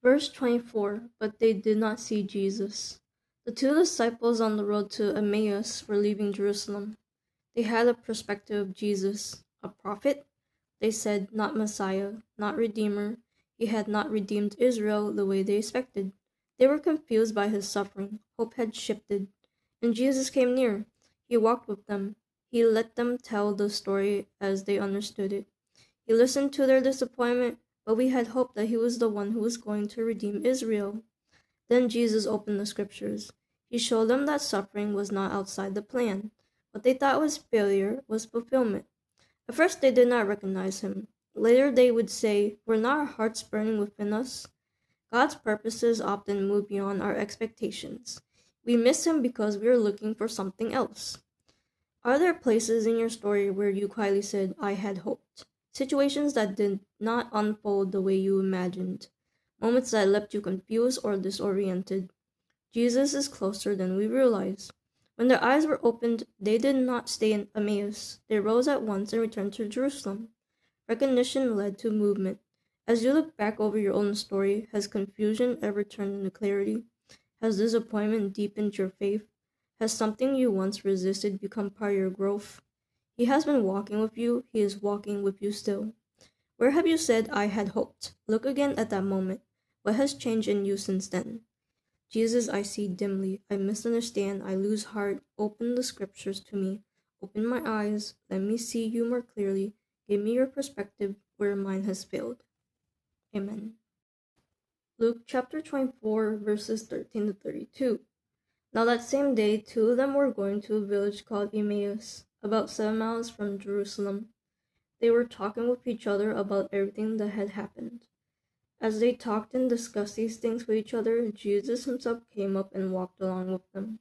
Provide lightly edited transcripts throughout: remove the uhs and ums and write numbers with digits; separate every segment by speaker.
Speaker 1: Verse 24. But they did not see Jesus. The two disciples on the road to Emmaus were leaving Jerusalem. They had a perspective of Jesus, a prophet. They said, not Messiah, not Redeemer. He had not redeemed Israel the way they expected. They were confused by his suffering. Hope had shifted. And Jesus came near. He walked with them. He let them tell the story as they understood it. He listened to their disappointment, but we had hoped that he was the one who was going to redeem Israel. Then Jesus opened the scriptures. He showed them that suffering was not outside the plan. What they thought was failure was fulfillment. At first they did not recognize him. Later they would say, were not our hearts burning within us? God's purposes often move beyond our expectations. We miss him because we are looking for something else. Are there places in your story where you quietly said, I had hoped? Situations that did not unfold the way you imagined. Moments that left you confused or disoriented. Jesus is closer than we realize. When their eyes were opened, they did not stay in Emmaus. They rose at once and returned to Jerusalem. Recognition led to movement. As you look back over your own story, has confusion ever turned into clarity? Has disappointment deepened your faith? Has something you once resisted become part of your growth? He has been walking with you. He is walking with you still. Where have you said, I had hoped? Look again at that moment. What has changed in you since then? Jesus, I see dimly. I misunderstand. I lose heart. Open the scriptures to me. Open my eyes. Let me see you more clearly. Give me your perspective where mine has failed. Amen. Luke chapter 24, verses 13 to 32. Now that same day, two of them were going to a village called Emmaus, about 7 miles from Jerusalem. They were talking with each other about everything that had happened. As they talked and discussed these things with each other, Jesus himself came up and walked along with them,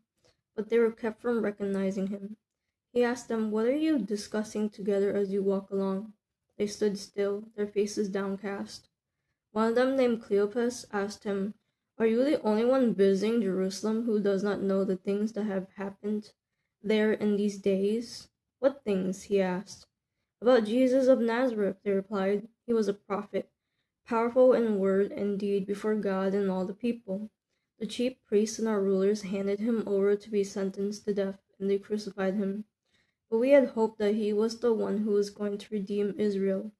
Speaker 1: but they were kept from recognizing him. He asked them, what are you discussing together as you walk along? They stood still, their faces downcast. One of them, named Cleopas, asked him, are you the only one visiting Jerusalem who does not know the things that have happened there in these days? What things? He asked. About Jesus of Nazareth, they replied. He was a prophet, powerful in word and deed before God and all the people. The chief priests and our rulers handed him over to be sentenced to death, and they crucified him. But we had hoped that he was the one who was going to redeem Israel.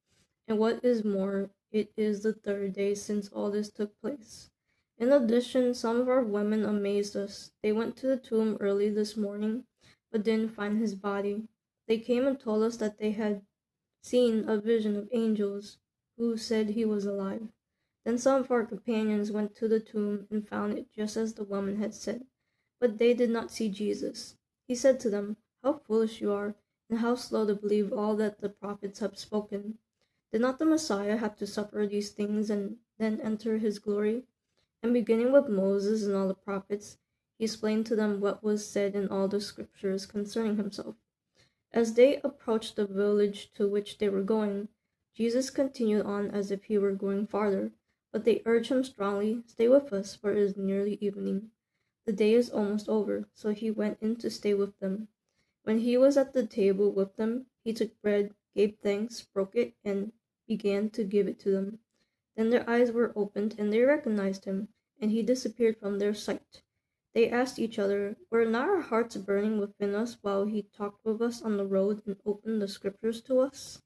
Speaker 1: And what is more, it is the third day since all this took place. In addition, some of our women amazed us. They went to the tomb early this morning, but didn't find his body. They came and told us that they had seen a vision of angels who said he was alive. Then some of our companions went to the tomb and found it just as the woman had said, but they did not see Jesus. He said to them, how foolish you are, and how slow to believe all that the prophets have spoken. Did not the Messiah have to suffer these things and then enter his glory? And beginning with Moses and all the prophets, he explained to them what was said in all the scriptures concerning himself. As they approached the village to which they were going, Jesus continued on as if he were going farther, but they urged him strongly, stay with us, for it is nearly evening. The day is almost over, so he went in to stay with them. When he was at the table with them, he took bread, gave thanks, broke it, and began to give it to them. Then their eyes were opened, and they recognized him, and he disappeared from their sight. They asked each other, were not our hearts burning within us while he talked with us on the road and opened the scriptures to us?